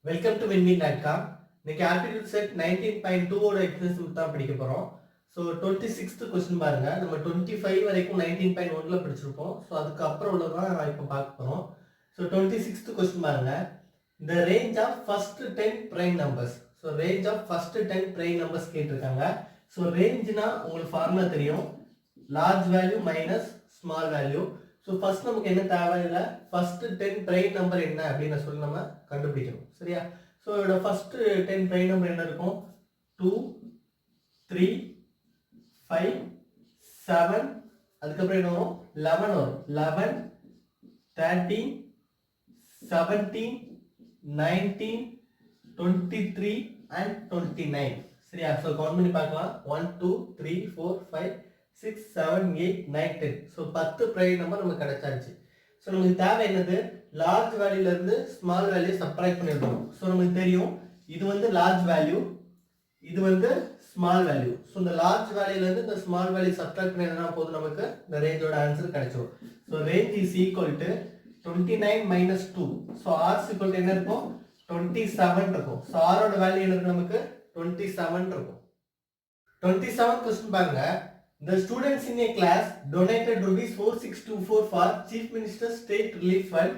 Welcome to winwin.com. இன்னைக்கு aptitude set 19.2 ஓட exercise தான் படிக்க போறோம். ஸோ 26th கொஸ்டின் பாருங்க. நம்ம 25 வரைக்கும் 19.1ல படிச்சிருப்போம். ஸோ அதுக்கு அப்புறம் உள்ளதான் இப்போ பார்க்க போறோம். ஸோ 26th கொஸ்டின் பாருங்க. The range of first 10 prime numbers. So range of first 10 prime numbers கேட்டிருக்காங்க. ஸோ ரேஞ்ச்னா உங்களுக்கு ஃபார்முலா தெரியும். Large value minus small value. So first நமக்கு என்ன தேவையில்லை, ஃபர்ஸ்ட் 10 பிரைம் நம்பர் என்ன அப்படின்னு சொல்லி நம்ம கண்டுபிடிக்கணும். சரியா? ஸோ இதோட ஃபர்ஸ்ட் 10 பிரைம் நம்பர் என்ன இருக்கும்? 2 3 5 7, அதுக்கப்புறம் என்ன வரும்? 11 வரும். 11 13 17 19 23 and 29. சரியா? ஸோ கவுண்ட் பண்ணி பார்க்கலாம். 1 2 3 4 5 6 7 8 9 10. ஸோ 10 பிரைம் நம்பர் நமக்கு கிடைச்சாச்சு. ஸோ நமக்கு தேவை என்னது? லார்ஜ் வேல்யூல இருந்து ஸ்மால் வேல்யூ சப்ட்ராக்ட் பண்ணிருக்கணும். ஸோ நமக்கு தெரியும் இது வந்து லார்ஜ் வேல்யூ, இது வந்து ஸ்மால் வேல்யூ. ஸோ இந்த லார்ஜ் வேல்யூல இருந்து இந்த ஸ்மால் வேல்யூ சப்ட்ராக்ட் பண்ணினா போதும், நமக்கு இந்த ரேஞ்சோட ஆன்சர் கிடைச்சிடும். So range is equal to 29 minus 2. So R equal to என்ன இருக்கும்? 27 இருக்கும். ஸோ ஆரோட வேல்யூ என்ன இருக்கு? நமக்கு 27 இருக்கும். 27 கொஸ்டின் பாருங்க. The students in a class donated rupees 4624 for Chief Minister's State Relief Fund.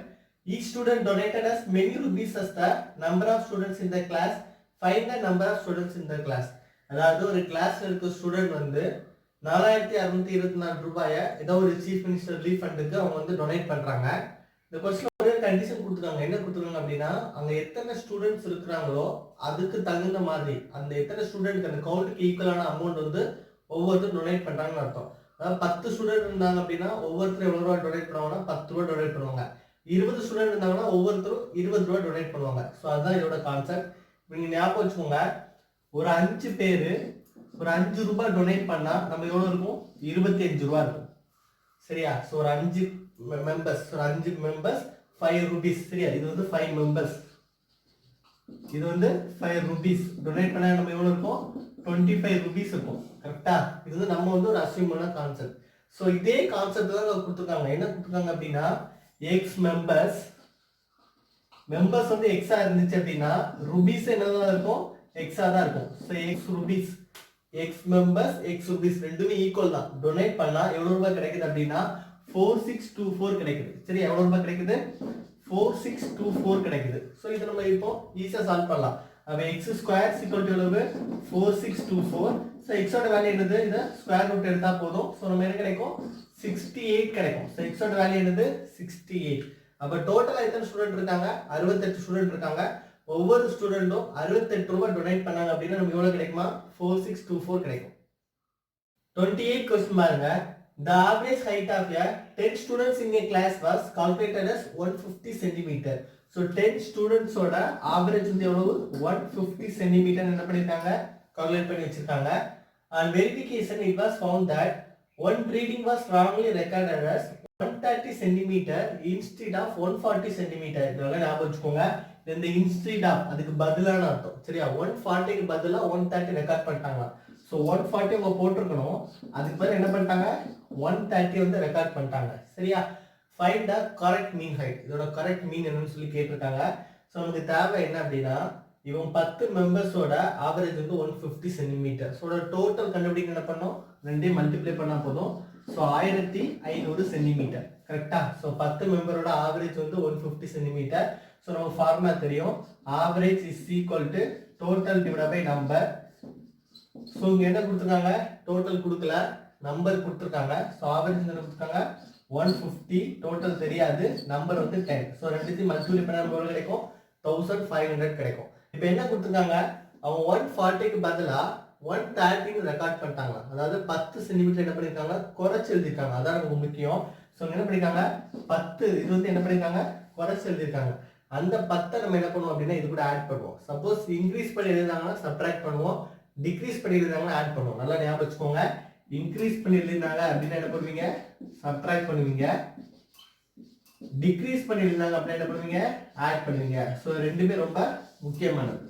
Each student donated as many rupees as the number of students in the class. Find the number of students in the class. அதாவது ஒரு கிளாஸ்ல இருக்க student வந்து 4624 ரூபாயை ஏதோ ஒரு chief minister relief ஃபண்டுக்கு அவங்க வந்து டொனேட் பண்றாங்க. இந்த கொஸ்டின் ஒரு கண்டிஷன் கொடுத்துருக்காங்க. என்ன கொடுத்துருக்காங்க அப்படின்னா, அங்க எத்தனை ஸ்டூடெண்ட்ஸ் இருக்கிறாங்களோ அதுக்கு தகுந்த மாதிரி அந்த எத்தனை ஸ்டூடெண்ட் அந்த கவுண்ட்டுக்கு ஈக்குவலான அமௌண்ட் வந்து ஒவ்வொருத்தரும் டொனேட் பண்றாங்கன்னு அர்த்தம். அதாவது 10 ஸ்டூடெண்ட் இருந்தாங்க அப்படின்னா ஒவ்வொருத்தரும் எவ்வளவு ரூபாய் டொனேட் பண்ணுவாங்கன்னா 10 ரூபாய் டொனேட் பண்ணுவாங்க. 20 ஸ்டூடெண்ட் இருந்தாங்கன்னா ஒவ்வொருத்தரும் 20 ரூபாய் டொனேட் பண்ணுவாங்க. ஸோ அதுதான் இதோட கான்செப்ட். நீங்க ஞாபகம் வச்சுக்கோங்க, ஒரு 5 பேரு ஒரு 5 ரூபாய் டொனேட் பண்ணா நம்ம எவ்வளவு இருக்கும்? 25 ரூபாய் இருக்கும். சரியா? ஸோ ஒரு 5 மெம்பர்ஸ் 5 ரூபீஸ். சரியா? இது வந்து 5 மெம்பர்ஸ், இது வந்து 5 ரூபீஸ் டொனேட் பண்ணா நம்ம எவ்வளவு இருக்கும்? 25 ரூபீஸ் இருக்கும். கரெக்டா? இது வந்து நம்ம வந்து ஒரு அசியூம் பண்ண கான்செப்ட். ஸோ இதே கான்செப்ட் தான் கொடுத்துருக்காங்க. என்ன கொடுத்துருக்காங்க அப்படின்னா, எக்ஸ் மெம்பர்ஸ் வந்து எக்ஸா இருந்துச்சு அப்படின்னா ரூபீஸ் என்னதான் இருக்கும்? எக்ஸா தான் இருக்கும். So X rupees, X members X rupees ரெண்டுமே ஈக்குவல் தான். டொனேட் பண்ணா எவ்வளவு ரூபாய் கிடைக்குது அப்படின்னா 4624 கிடைக்குது. சரி, எவ்வளவு ரூபாய் கிடைக்குது? 4624 கிடைக்குது. ஸோ இதை நம்ம இப்போ ஈஸியா சால்வ் பண்ணலாம். அப்ப x ஸ்கொயர் ஈக்குவல் டு எவ்வளவு? 4624. சோ x ஓட வேல்யூ என்னது? இத ஸ்கொயர் ரூட் எடுத்தா போதும். சோ நம்ம என்ன கிடைக்கும்? 68 கிடைக்கும். சோ x ஓட வேல்யூ என்னது? 68. அப்ப டோட்டலா எத்தனை ஸ்டூடண்ட் இருக்காங்க? 68 ஸ்டூடண்ட் இருக்காங்க. ஒவ்வொரு ஸ்டூடண்டும் 68 ரூபாய் டொனேட் பண்ணாங்க அப்படின்னா நமக்கு எவ்வளவு கிடைக்குமா? 4624 கிடைக்கும். 28 क्वेश्चन பாருங்க. The average height of a 10 students in a class was calculated as 150 cm. So 10 students ஓட average வந்து எவ்வளவு? 150 cm என்ன பண்ணிருக்காங்க? கால்குலேட் பண்ணி வச்சிருக்காங்க. On verification it was found that one reading was wrongly recorded as 130 cm instead of 140 cm. இதெல்லாம் ஞாபகம் வச்சுக்கோங்க. இந்த instead of அதுக்கு பதிலான அர்த்தம். சரியா? 140 க்கு பதிலா 130 ரெக்கார்ட் பண்ணிட்டாங்க. சோ 140 அவங்க போட்டுருக்கணும், அதுக்கு பதிலா என்ன பண்ணிட்டாங்க? 130 வந்து ரெக்கார்ட் பண்ணிட்டாங்க. சரியா? Find the correct mean height. இதோட கரெக்ட் மீன் என்னன்னு சொல்லி கேட்டிருக்காங்க. சோ நமக்கு தேவை என்ன அப்படின்னா, இவங்க 10 மெம்பர்ஸோட ஆவரேஜ் வந்து 150 சென்டிமீட்டர். சோ டோட்டல் கண்டுபிடிக்க என்ன பண்ணோம்? ரெண்டையும் மல்டிப்ளை பண்ணா போதும். So 1500 centimetre. கரெக்டா? சோ 10 மெம்பரோட ஆவரேஜ் வந்து 150 சென்டிமீட்டர். சோ நம்ம ஃபார்முலா தெரியும். Average is equal to total divided by number. So இங்க என்ன கொடுத்திருக்காங்க? டோட்டல் கொடுக்கல, நம்பர் கொடுத்திருக்காங்க. சோ ஆவரேஜ் என்ன கொடுத்திருக்காங்க? 150. டோட்டல் தெரியாது, நம்பர் வந்து 10. சோ ரெண்டுத்தையும் மல்டிப்ளை பண்ணா நமக்கு எவ்வளவு கிடைக்கும்? 1500 கிடைக்கும். இப்போ என்ன கொடுத்திருக்காங்க? அவங்க 140 க்கு பதிலா 130 க்கு ரெக்கார்ட் பண்ணிட்டாங்க. அதாவது 10 சென்டிமீட்டர் என்ன பண்ணிருக்காங்க? குறைச்சு எழுதிருக்காங்க. அதான் நமக்கு முக்கியம். சோ என்ன பண்ணிருக்காங்க? 10 இது வந்து என்ன பண்ணிருக்காங்க? குறைச்சு எழுதிருக்காங்க. அந்த 10 நம்ம என்ன பண்ணுவோம் அப்படின்னா இது கூட ஆட் பண்ணுவோம். சப்போஸ் இன்க்ரீஸ் பண்ணி எழுதினாங்கன்னா சப்ட்ராக்ட் பண்ணுவோம், டிக்ரீஸ் பண்ணி எழுதினாங்கன்னா ஆட் பண்ணுவோம். நல்லா ஞாபகம் வச்சுக்கோங்க. இன்க்ரீஸ் பண்ணி எழுதினாங்க அப்படின்னா என்ன பண்ணுவீங்க? சப்ட்ராக்ட் பண்ணுவீங்க. டிக்ரீஸ் பண்ணி எழுதினாங்க அப்படின்னா என்ன பண்ணுவீங்க? ஆட் பண்ணுவீங்க. சோ ரெண்டுமே ரொம்ப முக்கியமானது.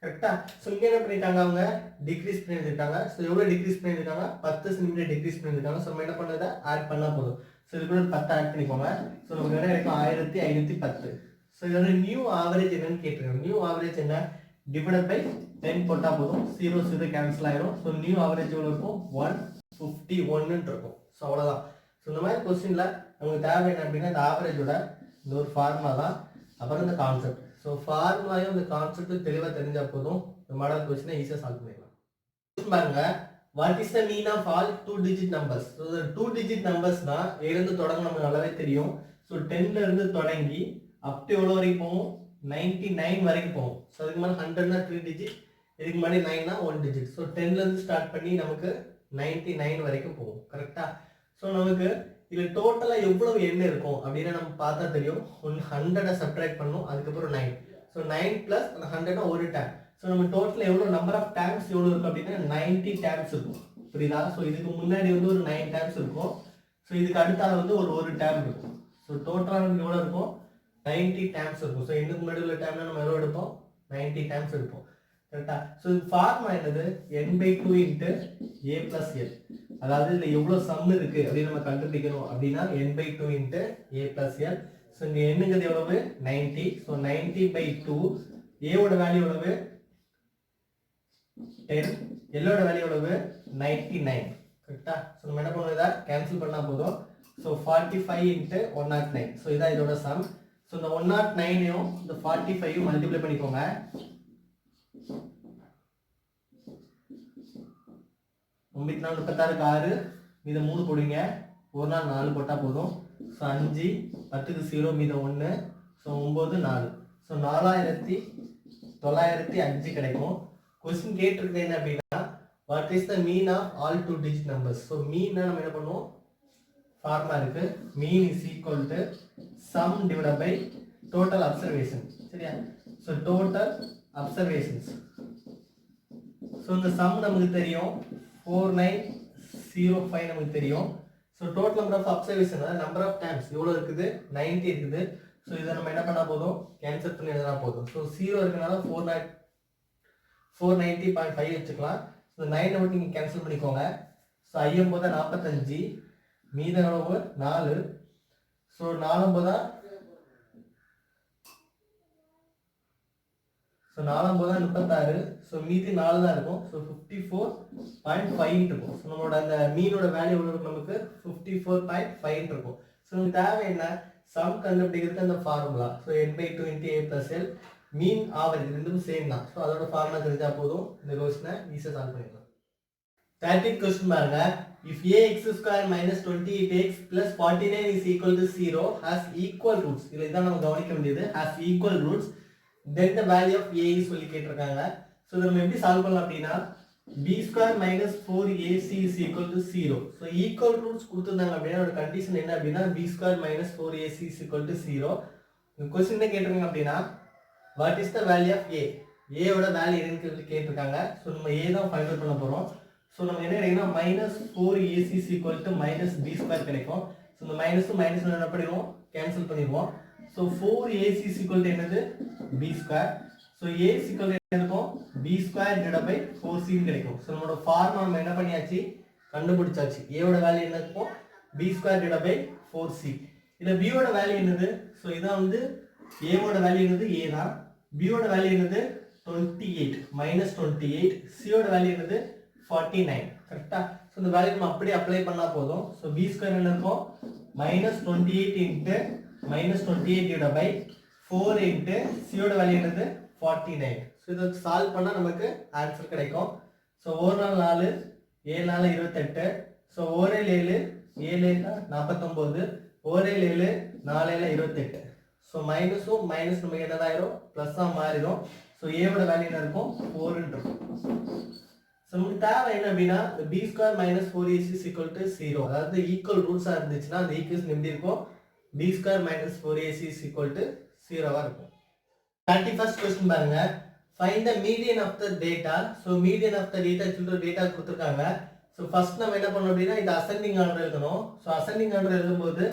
கரெக்ட்டா? சோ இங்க என்ன பண்ணிட்டாங்க? அவங்க டிக்ரீஸ் பண்ணி எழுதிட்டாங்க. சோ எவ்வளவு டிக்ரீஸ் பண்ணி எழுதிட்டாங்க? 10 சென்டிமீட்டர் டிக்ரீஸ் பண்ணி எழுதிட்டாங்க. சோ நம்ம என்ன பண்ணத ஆட் பண்ணா போதும். சோ இது கூட 10 ஆட் பண்ணிக்கோங்க. சோ நமக்கு என்ன கிடைக்கும்? 1510. ஸோ இதோட நியூ ஆவரேஜ் என்னன்னு கேட்டிருக்காங்க. நியூ ஆவரேஜ் என்ன, டிவைடட் பை 10 போட்டால் போதும், 0 0 கேன்சல் ஆயிடும். ஸோ நியூ ஆவரேஜ் எவ்வளோ இருக்கும், 151 இருக்கும். ஸோ அவ்வளோதான். ஸோ இந்த மாதிரி கொஸ்டினில் நமக்கு தேவை என்ன அப்படின்னா இந்த ஆவரேஜோட இந்த ஒரு ஃபார்முலா தான், அப்புறம் இந்த கான்செப்ட். ஸோ ஃபார்முலாயும் இந்த கான்செப்டும் தெளிவாக தெரிஞ்சால் போதும், இந்த மாடல் கொஸ்டினை ஈஸியாக சால்வ் பண்ணிடலாம். பாருங்க, what is the mean of all 2 digit numbers. So 2 digit நம்பர்ஸ்னா எழுந்து தொடங்க நமக்கு நல்லாவே தெரியும். ஸோ 10ல இருந்து தொடங்கி அப் டு எவ்வளோ வரைக்கும் போகும், 99 வரைக்கும் போகும். ஸோ அதுக்கு மேலே 100னா 3 டிஜிட், இதுக்கு முன்னாடி 9னா 1 டிஜிட். ஸோ 10ல இருந்து ஸ்டார்ட் பண்ணி நமக்கு 99 வரைக்கும் போகும். கரெக்டா? ஸோ நமக்கு இதில் டோட்டலாக எவ்வளவு எண் இருக்கும் அப்படின்னு நம்ம பார்த்தா தெரியும். 100 சப்ட்ராக்ட் பண்ணும், அதுக்கப்புறம் 9. ஸோ 9 + அந்த 100 ஒரு டேம். ஸோ நம்ம டோட்டல் எவ்வளோ நம்பர் ஆஃப் டேம்ஸ் எவ்வளோ இருக்கும் அப்படின்னா 90 டேம்ஸ் இருக்கும். புரியுதா? ஸோ இதுக்கு முன்னாடி வந்து ஒரு 9 டேம்ஸ் இருக்கும். ஸோ இதுக்கு அடுத்தால வந்து ஒரு டேம் இருக்கும். ஸோ டோட்டலாக நமக்கு எவ்வளோ இருக்கும், 90 டேம்ஸ் இருக்கும். ஸோ இதுக்கு முன்னாடி உள்ள டேம்னா நம்ம எவ்வளோ எடுப்போம், 90 டேம்ஸ் எடுப்போம். கரெக்டா? ஸோ இது ஃபார்முலா என்னது, n/2 × a + l. அதாவது இதில் எவ்வளோ சம் இருக்கு அப்படின்னு நம்ம கண்டுபிடிக்கணும் அப்படின்னா n/2 × a + l. ஸோ இங்கே என்னங்கிறது எவ்வளவு, 90. ஸோ 90/2, a ஓட வேல்யூ எவ்வளவு, 10, எல்லோட வேல்யூ எவ்வளவு, 99. கரெக்டா? ஸோ நம்ம என்ன பண்ணுவோம், இதை கேன்சல் பண்ணால் போதும். ஸோ 45 × 109. ஸோ இதான் இதோட சம். ஸோ இந்த 109ஐயும் இந்த 45ஐயும் மல்டிப்ளை பண்ணிக்கோங்க. 9 4 36 6, மீதம் 3 போடுங்க. ஒரு நாள் 4 போட்டால் போதும். ஸோ 5 10க்கு 0, மீதம் 1. ஸோ 9 4. ஸோ 4905 கிடைக்கும். கொஸ்டின் கேட்டிருக்கிறது என்ன அப்படின்னா, what is the mean of all 2 digit numbers. So mean நம்ம என்ன பண்ணுவோம், ஃபார்முலா இருக்கு, mean is equal to sum divided by total observation. சரியா? So total observations. ஸோ இந்த சம் நமக்கு தெரியும், 4905 நமக்கு தெரியும். So total number of observation, அதாவது நம்பர் ஆஃப் டைம்ஸ் எவ்வளோ இருக்குது, 90 இருக்குது. ஸோ இதை நம்ம என்ன பண்ணால் போதும், கேன்சல் பண்ணி எழுதினா போதும். ஸோ 0 இருக்கனால 490.5 வச்சுக்கலாம். ஸோ 9 மட்டும் நீங்கள் கேன்சல் பண்ணிக்கோங்க. ஸோ 5 போதா 45, மீத அளவு 4. ஸோ 4 போதா 36. ஸோ மீதி 4 தான் இருக்கும். ஸோ 54.5 இருக்கும். ஸோ நம்மளோட அந்த மீனோட வேல்யூ எவ்வளோ இருக்கும், நமக்கு 54.5 இருக்கும். ஸோ நமக்கு தேவை என்ன, சம் கண்டுபிடிக்கிறதுக்கு அந்த formula. So n/2 × a + l, mean average ரெண்டும் சேம் தான். ஸோ அதோட ஃபார்முலா தெரிஞ்சா போதும், இந்த கொஸ்டினை ஈஸியாக சால்வ் பண்ணிடலாம். 13th கொஸ்டின் பாருங்க, if ax² - 28x + 49 is equal to 0 has equal roots. இதான் நம்ம கவனிக்க வேண்டியது, has equal roots, then the value of a சொல்லி கேட்டிருக்காங்க. ஸோ இதை நம்ம எப்படி சால்வ் பண்ணலாம் அப்படின்னா, b² - 4ac is equal to 0. So equal roots கொடுத்துருந்தாங்க அப்படின்னா ஒரு கண்டிஷன் என்ன அப்படின்னா b² - 4ac is equal to 0. இந்த கொஸ்டின் என்ன கேட்டிருக்காங்க அப்படின்னா, what is the value of a, a ஓட வேல்யூ என்னன்னு கேட்டிருக்காங்க. ஸோ நம்ம a தான் ஃபைண்ட் அவுட் பண்ண போகிறோம். ஸோ நம்ம என்ன கிடைக்குன்னா -4ac is equal to -b² கிடைக்கும். ஸோ இந்த மைனஸும் மைனஸும் என்ன பண்ணிடுவோம், கேன்சல் பண்ணிடுவோம். So 4ac is equal to என்னது, b². So a is equal to என்ன இருக்கும், b² / 4c கிடைக்கும். ஸோ நம்மளோட ஃபார்முலா நம்ம என்ன பண்ணியாச்சு, கண்டுபிடிச்சாச்சு. a ஓட வேல்யூ என்ன இருக்கும், b² / 4c. இதில் b ஓட வேல்யூ என்னது, ஸோ இதான் வந்து a ஓட வேல்யூ என்னது, a தான். b ஓட வேல்யூ என்னது 28, -28. c ஓட வேல்யூ என்னது 49. கரெக்டா? ஸோ இந்த வேல்யூ நம்ம அப்படியே அப்ளை பண்ணா போதும். ஸோ b² என்ன இருக்கும், -28 × -28 / 4 × c ஓட வேல்யூ என்னது 49. ஸோ இதை சால்வ் பண்ணால் நமக்கு ஆன்சர் கிடைக்கும். ஸோ 1 நாள் 4, 7 நாள் 28. ஸோ 1 7, 7 49, 1 7, 4 28. ஸோ மைனஸும் மைனஸ் நமக்கு என்னதாயிரும், ப்ளஸ்ஸாக மாறிடும். ஸோ ஏவோட வேல்யூ என்ன இருக்கும், 4 இருக்கும். ஸோ நமக்கு தேவை என்ன அப்படின்னா, b² - 4ac is equal to 0. அதாவது ஈக்குவல் ரூட்ஸாக இருந்துச்சுன்னா அந்த ஈக்குவேஷன் எப்படி இருக்கும், b² - 4ac is equal to 0 இருக்கும். 31st கொஸ்டின் பாருங்க, find the median of the data. So median of the data சொல்லிட்டு டேட்டா கொடுத்துருக்காங்க. ஸோ ஃபர்ஸ்ட் நம்ம என்ன பண்ணணும் அப்படின்னா, இது அசெண்டிங் ஆர்டர் எழுதணும். ஸோ அசெண்டிங் ஆர்டர் எழுதும்போது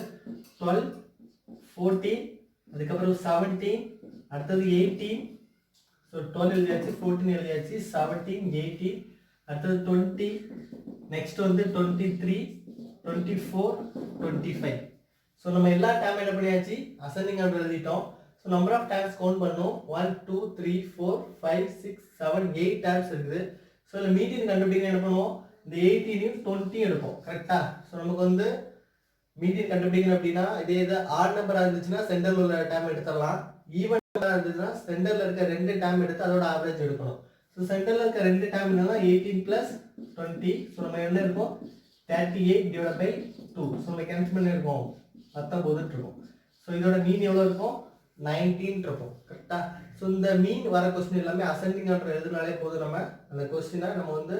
12, 14, அதுக்கப்புறம் 17, அடுத்தது 18. ஸோ 12 எழுதியாச்சு, 14 எழுதியாச்சு, 17, 18, அடுத்தது 20, நெக்ஸ்ட் வந்து 23, 24, 25. ஸோ நம்ம எல்லா டைம் என்ன பண்ணியாச்சு, அசெண்டிங் ஆர்டர் எழுதிட்டோம். So number of tapes count பண்ணோம். 1 2 3 4 5 6 7 8 டேப்ஸ் இருக்குது. ஸோ இதில் மீடியன் கண்டுபிடிக்க என்ன பண்ணுவோம், இந்த 18 20 எடுப்போம். கரெக்டாக? ஸோ நமக்கு வந்து மீடியன் கண்டுபிடிக்கணும் அப்படின்னா இதே இது ஆட் நம்பராக இருந்துச்சுன்னா சென்டரில் உள்ள டேம் எடுத்துடலாம். ஈவன் நம்பராக இருந்துச்சுன்னா சென்டரில் இருக்க 2 டேம் எடுத்து அதோட ஆவரேஜ் எடுக்கணும். ஸோ சென்டரில் இருக்க 2 டேம் என்னன்னா 18 + 20. ஸோ நம்ம என்ன இருக்கும் 38/2. ஸோ நம்ம கேன்சல் பண்ணி இருக்கோம் 19 இருக்கும். ஸோ இதோட மீன் எவ்வளோ இருக்கும் 19 இருக்கும். கரெக்டா? ஸோ இந்த மீன் வர கொஸ்டின் எல்லாமே அசெண்டிங் ஆர்டர் எழுதுனாலே போதும். நம்ம அந்த கொஸ்டினை நம்ம வந்து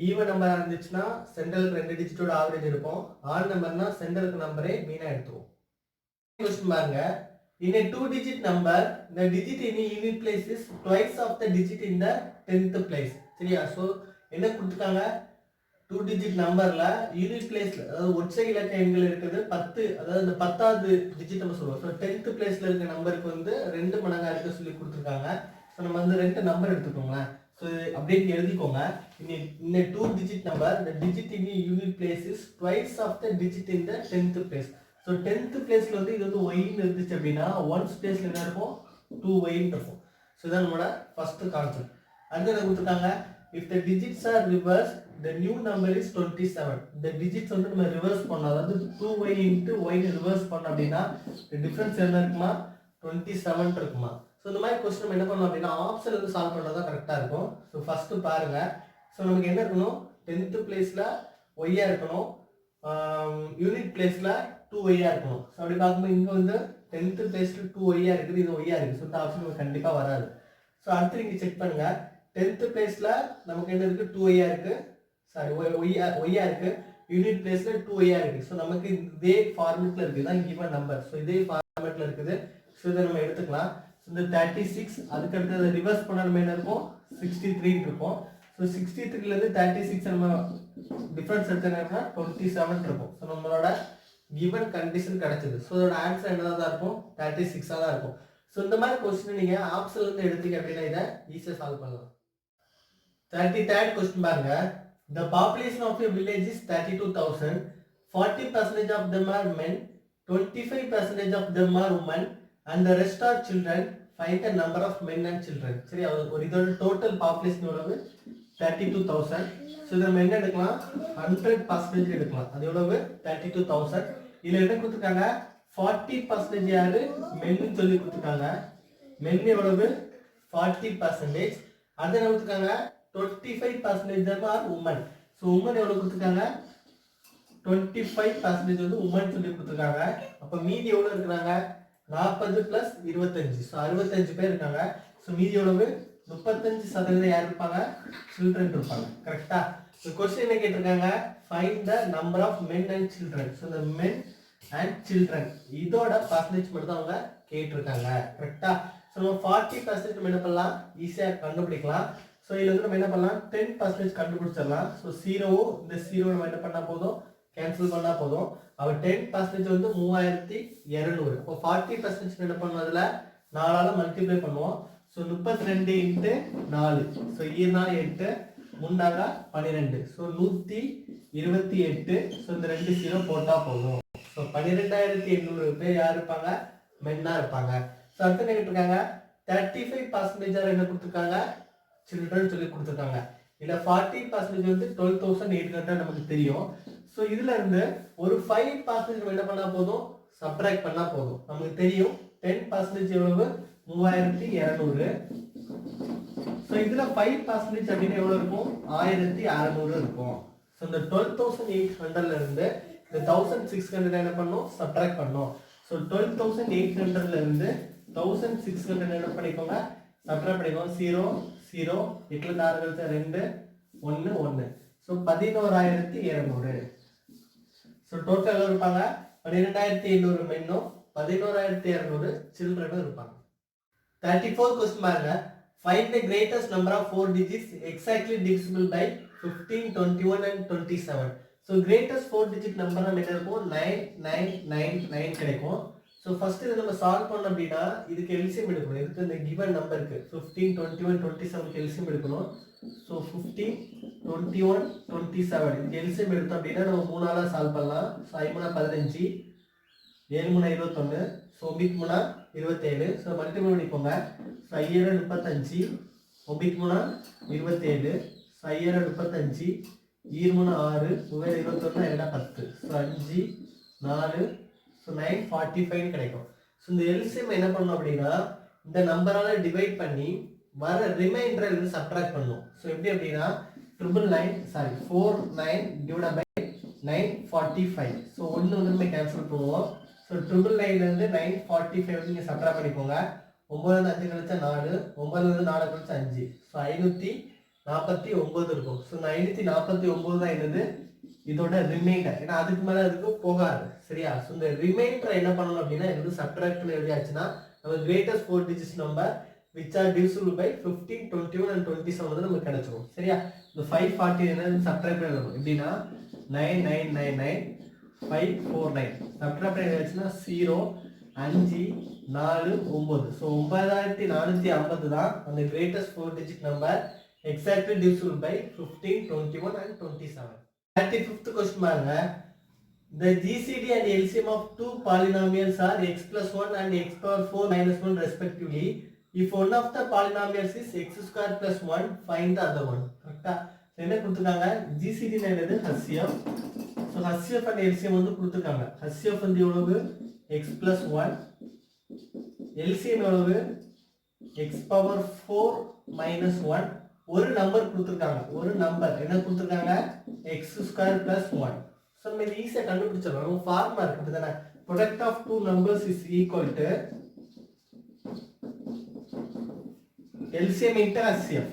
ஈவன் நம்பராக இருந்துச்சுன்னா சென்டருக்கு 2 டிஜிட்டோட ஆவரேஜ் எடுப்போம். ஆட் நம்பர்னா சென்டருக்கு நம்பரே மீனாக எடுத்துவோம். கொஸ்டின் பாருங்க. In a 2-digit number, the digit in a unit place is twice of the digit in the 10th place. சரியா? ஸோ என்ன கொடுத்துருக்காங்க, 2-digit நம்பர்ல யூனிட் பிளேஸ்ல, அதாவது ஒற்றை இலக்க எண்கள் இருக்குது 10, அதாவது இந்த 10வது டிஜிட் நம்ம சொல்லுவோம். ஸோ 10th பிளேஸ்ல இருக்க நம்பருக்கு வந்து 2 மடங்கா இருக்க சொல்லி கொடுத்துருக்காங்க. ஸோ நம்ம வந்து 2 நம்பர் எடுத்துக்கோங்களேன். ஸோ அப்படின்னு எழுதிக்கோங்க. in a 2-digit number, the digit in a unit place is twice of the digit in the 10th place. So 10th பிளேஸ்ல வந்து இது வந்து ஒய்ன்னு இருந்துச்சு அப்படின்னா 1st பிளேஸ்ல என்ன இருக்கும் 2y இருக்கும். ஸோ இதான் நம்மளோட ஃபர்ஸ்ட் கான்செப்ட். அடுத்து என்ன கொடுத்துருக்காங்க, if the digits are reversed, the new number is 27. இந்த digits வந்து நம்ம ரிவர்ஸ் பண்ணோம், அதாவது 2y × y ரிவர்ஸ் பண்ணோம் அப்படின்னா டிஃபரன்ஸ் என்ன இருக்குமா 27 இருக்குமா. ஸோ இந்த மாதிரி கொஸ்டின் நம்ம என்ன பண்ணணும் அப்படின்னா ஆப்ஷன் வந்து சால்வ் பண்ணுறது தான் கரெக்டாக இருக்கும். ஸோ ஃபர்ஸ்ட் பாருங்க. ஸோ நமக்கு என்ன இருக்கணும் 10th பிளேஸ்ல ஒய்யா இருக்கணும், யூனிட் பிளேஸ்ல 2yயா இருக்கணும். ஸோ அப்படி பார்க்கும்போது இங்கே வந்து 10th பிளேஸ்ல 2yயா இருக்குது, இது ஒய்யா இருக்குது. ஸோ இந்த ஆப்ஷன் கண்டிப்பாக வராது. ஸோ அடுத்து நீங்கள் செக் பண்ணுங்க. 10th பிளேஸ்ல நமக்கு என்ன இருக்கு 2yயா இருக்கு, சாரி ஒய்யா இருக்கு, யூனிட் பிளேஸ்ல 2yயா இருக்கு. ஸோ நமக்கு இதே ஃபார்மேட்ல இருக்குது, இதான் கிவன் நம்பர். ஸோ இதே ஃபார்மேட்ல இருக்குது. ஸோ இதை நம்ம எடுத்துக்கலாம். ஸோ இந்த 36 அதுக்கு அடுத்து ரிவர்ஸ் பண்ண நம்ம என்ன இருக்கும் 63 இருக்கும். ஸோ 63ல இருந்து 36 நம்ம டிஃபரன்ஸ் எடுத்தோம்னா 27 இருக்கும். ஸோ நம்மளோட given கண்டிஷன் கிடைச்சது. ஸோ இதோட ஆன்சர் என்னதான் தான் இருக்கும் 36 தான் இருக்கும். ஸோ இந்த மாதிரி கொஸ்டின் நீங்க ஆப்ஷன்ல இருந்து எடுத்தீங்க அப்படின்னா இதை ஈஸியா சால்வ் பண்ணலாம். 33rd கொஸ்டின் பாருங்க. The population of a village is 32,000. 40% of them are men, 25% of them are women, and the rest are children. Find the number of men and children. சரி, ஒரு இதோட டோட்டல் பாப்புலேஷன் எவ்வளவு 32,000. So இதை நம்ம என்ன எடுக்கலாம் 100% எடுக்கலாம். அது எவ்வளவு 32,000. இதில் என்ன கொடுத்துருக்காங்க 40% யாரு மென்னு சொல்லி கொடுத்துருக்காங்க. மென் எவ்வளவு 40%. அது என்ன கொடுத்துருக்காங்க 25% தான் உமன். ஸோ உமன் எவ்வளவு கொடுத்துருக்காங்க 25% வந்து உமன் சொல்லி கொடுத்துருக்காங்க. அப்போ மீதி எவ்வளவு இருக்கிறாங்க 40 + 25. ஸோ 65 பேர் இருக்காங்க. ஸோ மீதி எவ்வளவு 35% யார் இருப்பாங்க சில்ட்ரன் இருப்பாங்க. கரெக்டா? ஸோ கொஸ்டின் என்ன கேட்டிருக்காங்க find the number of men and children. So இந்த மென் அண்ட் சில்ட்ரன் இதோட பர்சன்டேஜ் மட்டும் தான் அவங்க கேட்டிருக்காங்க. கரெக்டா? ஸோ நம்ம 40% நம்ம என்ன பண்ணலாம் ஈஸியாக கண்டுபிடிக்கலாம். ஸோ இதில் வந்து நம்ம என்ன பண்ணலாம் 10% கண்டுபிடிச்சிடலாம். ஸோ 0 இந்த 0 நம்ம என்ன பண்ணால் போதும் கேன்சல் பண்ணால் போதும். அவர் 10% வந்து 3200. அப்போ 40% என்ன பண்ணுவோம் அதில் 4ஆல் மல்டிப்ளை பண்ணுவோம். ஸோ 32 × 4. ஸோ 4 8 3 12. ஸோ 128. ஸோ இந்த 2 0 போட்டால் போதும். ஸோ 12,800 பேர் யார் இருப்பாங்க மென்னா இருப்பாங்க. ஸோ அடுத்து என்ன கேட்டிருக்காங்க 35% என்ன கொடுத்துருக்காங்க சில்ட்ரன் சொல்லி கொடுத்துருக்காங்க. இல்லை 40% வந்து 12,800 நமக்கு தெரியும். ஸோ இதுல இருந்து ஒரு 5% நம்ம என்ன பண்ணா போதும் சப்ட்ராக்ட் பண்ணா போதும். நமக்கு தெரியும் 10% எவ்வளவு 3200. ஸோ இதுல 5% அப்படின்னு எவ்வளவு இருக்கும் 1600 இருக்கும். ஸோ இந்த 12,800ல இருந்து இந்த 1600 என்ன பண்ணும் சப்ட்ராக்ட் பண்ணும். ஸோ 12,800ல இருந்து 1600 என்ன பண்ணிக்கோங்க சப்ட்ராக்ட் பண்ணிக்கோங்க. 0 0 8 6 2 1 1. ஸோ 11,200. ஸோ டோட்டல் இருப்பாங்க 12,800 மென்னும் 11,200 சில்ட்ரனும் இருப்பாங்க. 34 கொஸ்டின் பாருங்க. Find the greatest number of 4 digits exactly divisible by 15, 21 and 27. So greatest 4 digit number நம்ம என்ன இருக்கும் 9999 கிடைக்கும். ஸோ ஃபர்ஸ்ட் இதை நம்ம சால்வ் பண்ணோம் அப்படின்னா இதுக்கு எல்சிஎம் எடுக்கணும். இதுக்கு இந்த கிவன் நம்பருக்கு 15, 21, 27 எல்சிஎம் எடுக்கணும். ஸோ 15, 21, 27 இதுக்கு எல்சிஎம் எடுத்தோம் அப்படின்னா நம்ம 3ஆல் சால்வ் பண்ணலாம். ஸோ 5 3 15, 7 3 21. ஸோ 9 3 27. ஸோ மல்டிபிள் பண்ணிக்கோங்க. 5 35, 9 3 27, 5 35, 2 3 6, 9 21, 2 10. ஸோ 5 4, ஸோ 945 கிடைக்கும். ஸோ இந்த எல்சிஎம் என்ன பண்ணணும் அப்படின்னா இந்த நம்பரால டிவைட் பண்ணி வர ரிமைண்டரை வந்து சப்ட்ராக்ட் பண்ணணும். ஸோ எப்படி அப்படின்னா 49 டிவைட் பை 945. ஸோ ஒன்று வந்து நம்ம கேன்சல் பண்ணுவோம். ஸோ 999 945 வந்து நீங்கள் சப்ட்ராக்ட் பண்ணிக்கோங்க. 9 5 கழிச்சா 4, 9 4 கழிச்சா 5. ஸோ 549 இருக்கும். ஸோ இந்த 549 தான் என்னது இதோட ரிமைண்டர். ஏன்னா அதுக்கு மேலே அதுக்கு போகாது. சரியா? ஸோ இந்த ரிமைண்டரை என்ன பண்ணணும் அப்படின்னா இது வந்து சப்ட்ராக்டில் எழுதியாச்சுன்னா நம்ம greatest 4 digits number which are divisible by 15, 21 and 27 வந்து நமக்கு கிடைச்சிரும். சரியா? இந்த 540 என்ன சப்ட்ராக்ட் பண்ணணும் எப்படின்னா 9999 549 சப்ட்ராக்ட் பண்ணியாச்சுன்னா 0 5 4 9. ஸோ 9450 தான் அந்த greatest 4 digit number exactly divisible by 15, 21 and 27. 35th question பாருங்க. The GCD and LCM of two polynomials are x plus 1 and x power 4 minus 1 respectively. If one of the polynomials is x square plus 1, find the other one. கரெக்ட்டா? என்ன கொடுத்திருக்காங்க? GCD என்னது HCF. So HCF and LCM வந்து கொடுத்திருக்காங்க. HCF வந்து எவ்வளவு? x plus 1. LCM எவ்வளவு? x power 4 minus 1. ஒரு நம்பர் கொடுத்திருக்காங்க. ஒரு நம்பர் என்ன கொடுத்திருக்காங்க? x square plus 1. So நம்ம இது ஈஸியா கண்டுபிடிச்சிடலாம். நம்ம ஃபார்முலா இருக்கு அப்படிதானே? Product of two numbers is equal to LCM into HCF.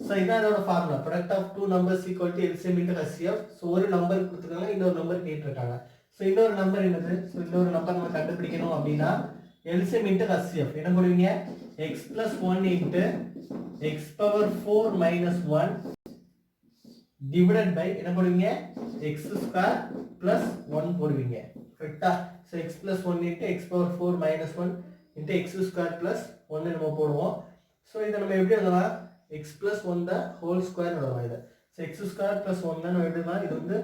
So இதான் அதோட formula. Product of two numbers equal to LCM into HCF. So ஒரு நம்பர் கொடுத்திருக்காங்க, இன்னொரு நம்பர் கேட்டிருக்காங்க. So இன்னொரு நம்பர் என்னது? So இன்னொரு நம்பர் நம்ம கண்டுபிடிக்கணும் அப்படின்னா LCM into HCF என்ன போடுவீங்க? x plus 1 into x power 4 minus 1 divided by என்ன போடுவீங்க? x square plus 1 போடுவீங்க. கரெக்ட்டா? So x plus 1 into x power 4 minus 1 into x square plus 1 நம்ம போடுவோம். So இத நம்ம எப்படி எழுதலாம்? x plus 1 the whole square எழுதலாம் இத. So x square plus 1 நம்ம எழுதலாம். இது வந்து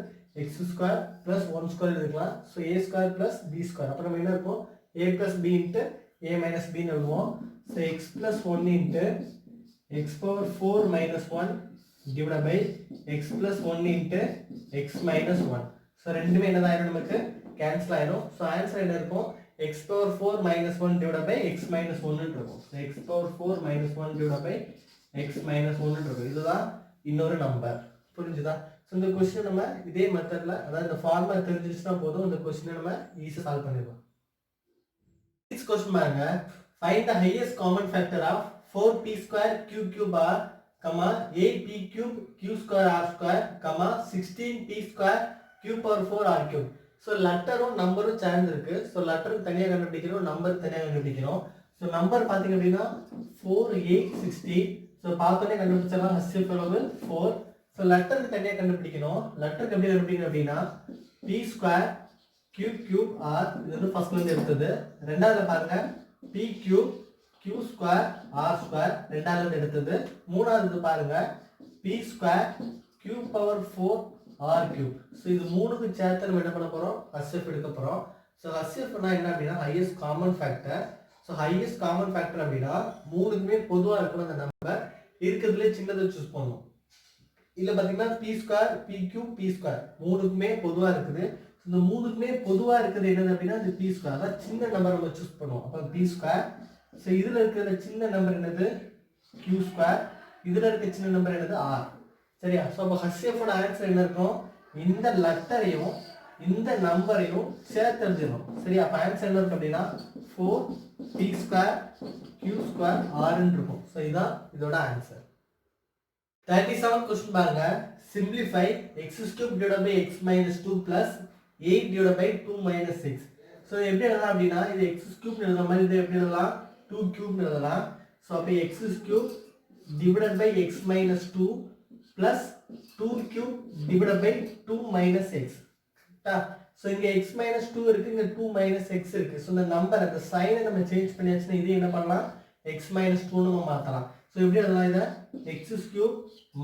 x square plus 1 square எழுதலாம். So a square plus b square. அப்ப நம்ம என்ன இருக்கும்? a plus b into a minus b ன்னு எழுதுவோம். So x plus 1 into x power 4 minus 1 divided by x plus 1 into x minus 1. So ரெண்டுமே என்னதா ஆயிரும் நமக்கு கேன்சல் ஆயிரும். So ஆன்சர் என்ன இருக்கும்? x power 4 minus 1 divided by x minus 1 ன்னு இருக்கும். So x power 4 minus 1 divided by x minus 1 ன்னு இருக்கும். இதுதான் இன்னொரு நம்பர். புரிஞ்சுதா? So இந்த क्वेश्चन நம்ம இதே மெத்தட்ல அதாவது இந்த ஃபார்முலா தெரிஞ்சிருச்சுனா போதும் இந்த क्वेश्चन நம்ம ஈஸியா சால்வ் பண்ணிடலாம். Next question பாருங்க. Find the highest common factor of 4p square q cube r, 8p cube q square r square, 16p square q power 4 r cube. So லெட்டரும் நம்பரும் சேர்ந்து இருக்கு. So லெட்டருக்கு தனியா கண்டுபிடிக்கணும், நம்பர் தனியா கண்டுபிடிக்கணும். So நம்பர் பாத்தீங்க அப்படின்னா 4 8 16. So பார்த்தோனே கண்டுபிடிச்சலாம் HCF எவ்வளவு 4. So லெட்டருக்கு தனியா கண்டுபிடிக்கணும். லெட்டருக்கு எப்படி கண்டுபிடிக்கணும் அப்படின்னா p square q cube r இது வந்து ஃபர்ஸ்ட்ல இருந்து எடுத்தது. ரெண்டாவதுல பாருங்க p cube q square r square ரெண்டாவதுல இருந்து எடுத்தது. மூணாவது பாருங்க p square q power 4 r cube. So இது மூணுக்கு சேர்த்து நம்ம என்ன பண்ண போறோம்? HCF எடுக்க போறோம். So HCF னா என்ன அப்படின்னா highest common factor. So highest common factor அப்படின்னா மூணுக்குமே பொதுவா இருக்கணும் அந்த நம்பர். இருக்கிறதுல சின்னதை சூஸ் பண்ணணும். இல்ல பாத்தீங்கன்னா p square p cube p square மூணுக்குமே பொதுவா இருக்குது. இந்த மூணுக்குமே பொதுவா இருக்குது என்னது அப்படின்னா இந்த p square. அத சின்ன நம்பர் நம்ம சூஸ் பண்ணுவோம். அப்ப p square. So இதுல இருக்கிற சின்ன நம்பர் என்னது? q square. இதுல இருக்க சின்ன நம்பர் என்னது? r. சரியா? சோ அப்ப HCF ஓட ஆன்சர் என்ன இருக்கும்? இந்த லெட்டரையும் இந்த நம்பரையும் சேர்த்து எழுதணும். சரியா? அப்ப ஆன்சர் என்ன இருக்கு அப்படின்னா 4p square q square r ன்னு இருக்கும். சோ இதான் இதோட ஆன்சர். 37 क्वेश्चन பாருங்க. Simplify x cube divided by x minus 2 plus 8 divided by 2 minus 6. So எப்படி எழுதலாம் அப்படின்னா இது x cube ன்னு எழுதுற மாதிரி இது எப்படி எழுதலாம்? 2 cube ன்னு எழுதலாம். சோ அப்ப x cube divided by x minus 2 plus 2 cube divided by 2 minus x. கரெக்ட்டா? சோ இங்க x minus 2 இருக்கு, இங்க 2 minus x இருக்கு. சோ இந்த நம்பர் அந்த சைனை நம்ம சேஞ்ச் பண்ணியாச்சுனா இது என்ன பண்ணலாம்? x minus 2 ன்னு நம்ம மாத்தலாம். சோ எப்படி எழுதலாம் இத? x cube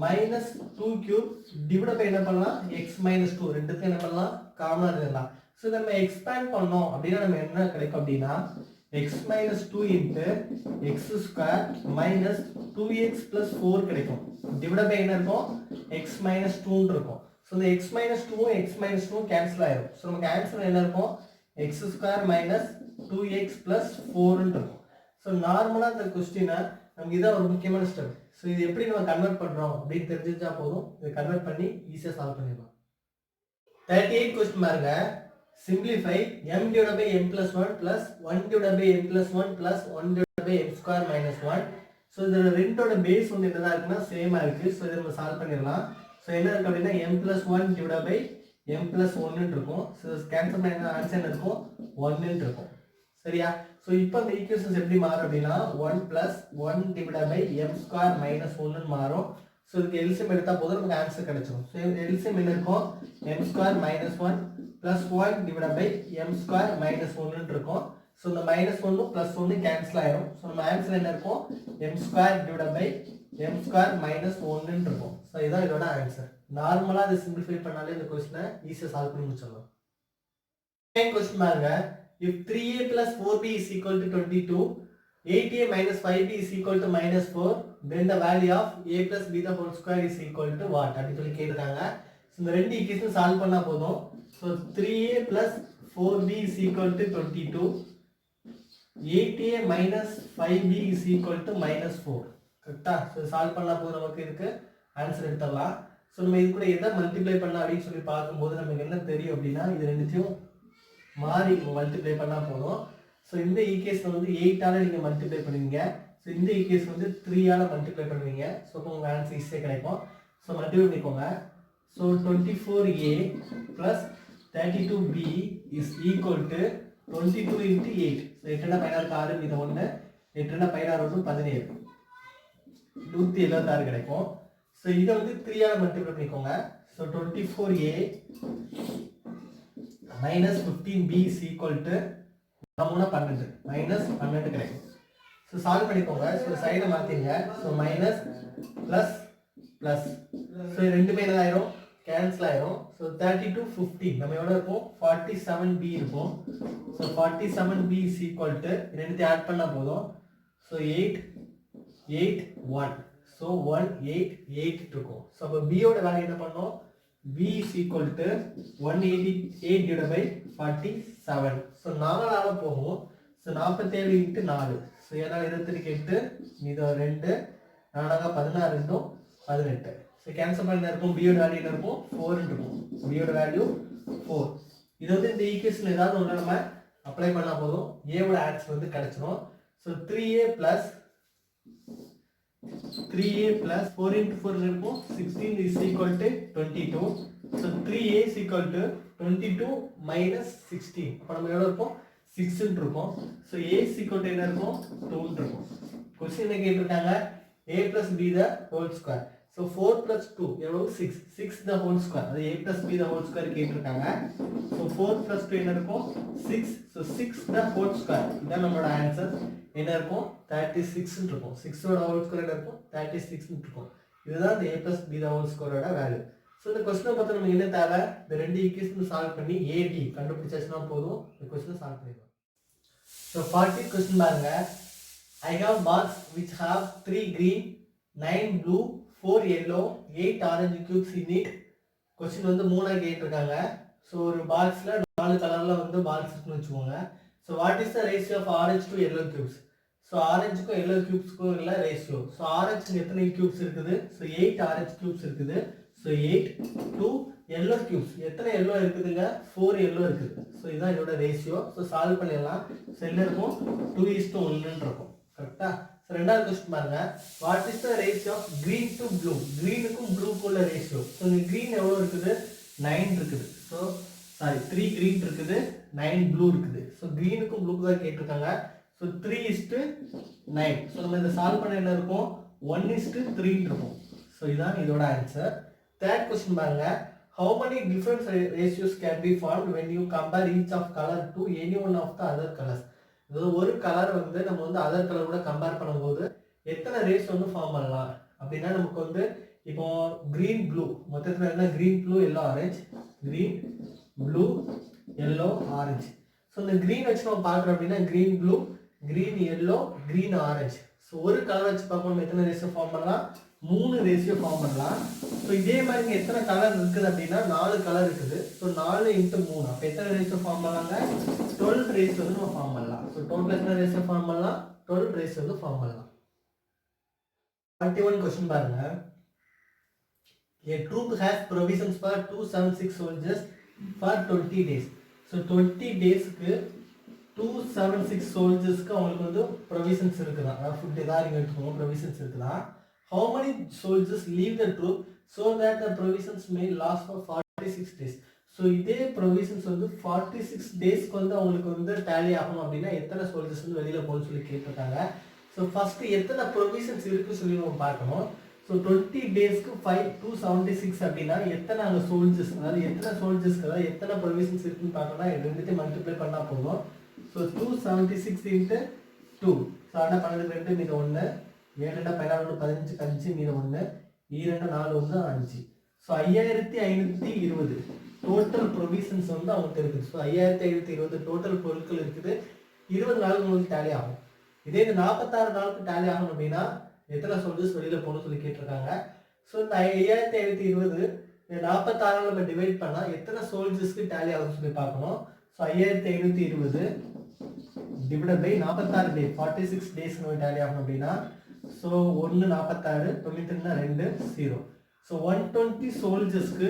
minus 2 cube divided by என்ன பண்ணலாம்? x minus 2 ரெண்டுத்துக்கும் என்ன பண்ணலாம்? காமனா எழுதலாம். சோ நம்ம எக்ஸ்பேண்ட் பண்ணோம் அப்படினா நம்ம என்ன கிடைக்கும் அப்படினா x minus 2 into x square minus 2x plus 4 கிடைக்கும். divided by என்ன இருக்கும் x minus 2 இருக்கும். ஸோ இந்த x minus 2 x minus 2 cancel ஆயிரும். ஸோ நமக்கு ஆன்சர் என்ன இருக்கும் x square minus 2x plus 4 இருக்கும். ஸோ நார்மலாக இந்த கொஸ்டினை நமக்கு இதான் ஒரு முக்கியமான ஸ்டெப். ஸோ இது எப்படி நம்ம கன்வெர்ட் பண்ணுறோம் அப்படின்னு தெரிஞ்சிச்சா போதும், இதை கன்வெர்ட் பண்ணி ஈஸியாக சால்வ் பண்ணிடலாம். 38 கொஸ்டின் பாருங்க. Simplify m divided by m plus 1 plus 1 divided by m plus 1 plus 1 divided by m square minus 1. So இதில் ரெண்டோட பேஸ் வந்து என்னதான் இருக்குன்னா சேமாக இருக்குது. ஸோ இதை நம்ம சால்வ் பண்ணிடலாம். ஸோ என்ன இருக்குது அப்படின்னா m plus 1 divided by m plus 1 இருக்கும். ஸோ கேன்சல் பண்ண ஆன்சர் என்ன இருக்கும் 1 இருக்கும். சரியா? ஸோ இப்போ இந்த ஈக்குவேஷன்ஸ் எப்படி மாறும் அப்படின்னா 1 plus 1 divided by m square minus 1 மாறும். ஸோ இதுக்கு எல்சிஎம் எடுத்தால் போதும் நமக்கு ஆன்சர் கிடைச்சிடும். ஸோ எல்சிஎம் என்ன இருக்கும் m square minus 1 plus 1 divided by m square minus 1 இருக்கும். ஸோ இந்த மைனஸ் 1 ப்ளஸ் 1 கேன்சல் ஆயிரும். ஸோ நம்ம ஆன்சர் என்ன இருக்கும் m square divided by m square minus 1 இருக்கும். ஸோ இதான் இதோட ஆன்சர். நார்மலாக இதை சிம்பிளிஃபை பண்ணாலே இந்த கொஸ்டினை ஈஸியாக சால்வ் பண்ணி முடிச்சிடலாம். செகண்ட் கொஸ்டின் பாருங்க. if 3a plus 4b is equal to 22, 8a minus 5b is equal to minus 4, then the value of a plus b the whole square is equal to what அப்படின்னு சொல்லி கேட்டிருக்காங்க. So இந்த ரெண்டு equation solve பண்ணால் போதும். So 3a plus 4b is equal to 22, 8a minus 5b is equal to minus 4. கரெக்டா? So solve பண்ணால் போதும், நமக்கு இதுக்கு ஆன்சர் எடுத்துடலாம். ஸோ நம்ம இது கூட எதை மல்டிப்ளை பண்ணலாம் அப்படின்னு சொல்லி பார்க்கும்போது நமக்கு என்ன தெரியும் அப்படின்னா இது ரெண்டுத்தையும் மாறி மல்டிப்ளை பண்ணால் போதும். ஸோ இந்த ஈக்குவேஷன் வந்து 8ஆல் நீங்கள் மல்டிப்ளை பண்ணுவீங்க. ஸோ இந்த ஈக்குவேஷன் வந்து 3ஆல் மல்டிப்ளை பண்ணுவீங்க. ஸோ இப்போ உங்கள் ஆன்சர் ஈஸியாக கிடைக்கும். ஸோ மல்டிப்ளை பண்ணிக்கோங்க. So 24a plus 32b is equal to 22 into 8. So 8 16 6 இது 1, 8 16 17, 176 கிடைக்கும். ஸோ இதை வந்து 3ஆல் மல்டிப்ளை பண்ணிக்கோங்க. So 24a minus 15b is equal to 12 minus 12 கிடைக்கும். ஸோ சால்வ் பண்ணிக்கோங்க. ஸோ சைடை மாற்றிங்க. So minus plus plus. So ரெண்டுமே என்ன ஆயிரும் கேன்சல் ஆயிரும். ஸோ 32 15 நம்ம எவ்வளோ இருக்கும் 47b இருக்கும். So 47b is equal to ரெண்டுத்தையும் ஆட் பண்ணால் போதும். ஸோ 8 8 1. ஸோ 1 8 8 இருக்கும். ஸோ அப்போ பியோட வேல்யூ என்ன பண்ணோம் b is equal to 188 divided by 47. So 4ஆல் போகும். So 47 into 4. ஸோ 7 28 8 மீதம் 2 4 16 into 18. ஸோ கேன்சல் பண்ண இருக்கும். பியோட வேல்யூ என்ன இருக்கும் 4 இருக்கும். பியோட வேல்யூ 4. இது வந்து இந்த ஈக்குவேஷன் ஏதாவது ஒன்று நம்ம அப்ளை பண்ணால் போதும், ஏவோட ஆன்சர் வந்து கிடைச்சிடும். ஸோ 3a plus 4 into 4 இருக்கும் 16 is equal to 22. So 3a is equal to 22 minus 16. அப்போ நம்ம எவ்வளோ இருக்கும் 6 இருக்கும். So a is equal to என்ன இருக்கும் 2 இருக்கும். கொஸ்டின் என்ன கேட்டிருக்காங்க a plus b the whole square. So 4 plus 2 எவ்வளோ 6, 6 the whole square. அது a plus b the whole square கேட்டிருக்காங்க. ஸோ 4 plus 2 என்ன இருக்கும் 6. So 6 the whole square. இதான் நம்மளோட ஆன்சர். என்ன இருக்கும் 36 இருக்கும். 6ஓட ஹோல் ஸ்கொயர் என்ன இருக்கும் 36 இருக்கும். இதுதான் இந்த a plus b the whole squareோட வேல்யூ. ஸோ இந்த கொஸ்டினை பார்த்து நமக்கு என்ன தேவை இந்த ரெண்டு ஈக்குவேஷன் சால்வ் பண்ணி ab கண்டுபிடிச்சாச்சுன்னா போதும், இந்த கொஸ்டினை சால்வ் பண்ணிடலாம். ஸோ 40 கொஸ்டின் பாருங்க. I have box which have 3 green, 9 blue, 4 yellow, 8 orange cubes in it. Question வந்து 3ஆக கேட்டிருக்காங்க. ஸோ ஒரு பாக்ஸில் 4 கலரில் வந்து பாக்ஸ் இருக்குன்னு வச்சுக்கோங்க. So what is the ratio of orange to yellow cubes? So ஆரஞ்சுக்கும் எல்லோ கியூப்ஸ்க்கும் இல்லை ரேஷியோ. ஸோ ஆரஞ்சுக்கு எத்தனை கியூப்ஸ் இருக்குது? ஸோ 8 ஆரஞ்சு கியூப்ஸ் இருக்குது. ஸோ 8 2 எல்லோ கியூப்ஸ் எத்தனை எல்லோ இருக்குதுங்க 4 எல்லோ இருக்குது. ஸோ இதுதான் இதோட ரேஷியோ. ஸோ சால்வ் பண்ணிடலாம். ஸோ என்ன இருக்கும் 2:1 இருக்கும். கரெக்டா? ஸோ ரெண்டாவது கொஸ்டின் பாருங்க. What is the ratio of green to blue? கிரீனுக்கும் ப்ளூக்கும் உள்ள ரேஷியோ. ஸோ இந்த கிரீன் எவ்வளோ இருக்குது 9 இருக்குது. ஸோ 3 கிரீன் இருக்குது 9 ப்ளூ இருக்குது. ஸோ கிரீனுக்கும் ப்ளூக்கு தான் கேட்டிருக்காங்க. ஸோ 3:9. ஸோ நம்ம இதை சால்வ் பண்ண என்ன இருக்கும் 1:3 இருக்கும். ஸோ இதுதான் இதோட ஆன்சர். தேர்ட் கொஸ்டின் பாருங்க. How many different ratios can be formed when you compare each of color to any one of the other colors? அதாவது ஒரு கலர் வந்து நம்ம வந்து அதர் கலர் கூட கம்பேர் பண்ணும்போது எத்தனை ரேஸ் வந்து ஃபார்ம் பண்ணலாம் அப்படின்னா நமக்கு வந்து இப்போ கிரீன் ப்ளூ மொத்தத்தில் என்ன green blue yellow orange, green blue yellow orange. So இந்த கிரீன் வச்சு நம்ம பார்க்குறோம் அப்படின்னா green blue green yellow, green orange. So ஒரு கலர் வச்சு பார்க்கணும் எத்தனை ரேஷியோ ஃபார்ம் பண்ணலாம், 3 ரேஷியோ ஃபார்ம் பண்ணலாம். ஸோ இதே மாதிரி இங்கே எத்தனை கலர் இருக்குது அப்படின்னா 4 கலர் இருக்குது. ஸோ 4 × 3 அப்போ எத்தனை ரேஷியோ ஃபார்ம் பண்ணலாங்க, 12 ரேஷியோ வந்து நம்ம ஃபார்ம் பண்ணலாம். ஸோ டோட்டல் எத்தனை ரேஷியோ ஃபார்ம் பண்ணலாம், 12 ரேஷியோ வந்து ஃபார்ம் பண்ணலாம். 41 கொஸ்டின் பாருங்க. A troop has provisions for 276 soldiers for 20 days. So 20 daysக்கு 276 soldiersக்கு அவங்களுக்கு வந்து provisions இருக்குதா, அதாவது ஃபுட் ஏதாவது நீங்கள் எடுத்துக்கோங்க, provisions இருக்குதா. How many soldiers leave the troop so that the provisions may last for 46 days? So இதே provisions வந்து 46 daysக்கு வந்து அவங்களுக்கு வந்து டேலி ஆகணும் அப்படின்னா எத்தனை சோல்ஜர்ஸ் வந்து வெளியில் போகணும்னு சொல்லி கேட்டிருக்காங்க. ஸோ ஃபஸ்ட்டு எத்தனை provisions இருக்குன்னு சொல்லி நம்ம பார்க்கணும். ஸோ 20 daysக்கு 276 அப்படின்னா எத்தனை அங்கே சோல்ஜர்ஸ், அதாவது எத்தனை சோல்ஜர்ஸ்க்கு, அதாவது எத்தனை ப்ரொவிஷன்ஸ் இருக்குன்னு பார்த்தோம்னா ரெண்டுத்தையும் மல்டிப்ளை பண்ணால் போதும். ஸோ 276 × 2. ஸோ ஆனால் 12 2 மீது 1, 7 14 15 5 மீது 1, 2 4 1 5. ஸோ 5520 டோட்டல் ப்ரொவிஷன்ஸ் வந்து அவங்களுக்கு இருக்குது. ஸோ 5520 டோட்டல் பொருட்கள் இருக்குது. 20 நாளுக்கு உங்களுக்கு டேலி ஆகும். இதே இந்த 46 நாளுக்கு டேலி ஆகணும் அப்படின்னா எத்தனை சோல்ஜர்ஸ் வெளியில் போகணும்னு சொல்லி கேட்டிருக்காங்க. ஸோ இந்த 5520 46 நம்ம டிவைட் பண்ணால் எத்தனை சோல்ஜர்ஸ்க்கு டேலி ஆகும்னு சொல்லி பார்க்கணும். So 5520 divide by 46 day, 46 days நம்ம டேலி ஆகணும் அப்படின்னா ஸோ 1 46 92 2 0. ஸோ 120 சோல்ஜர்ஸ்க்கு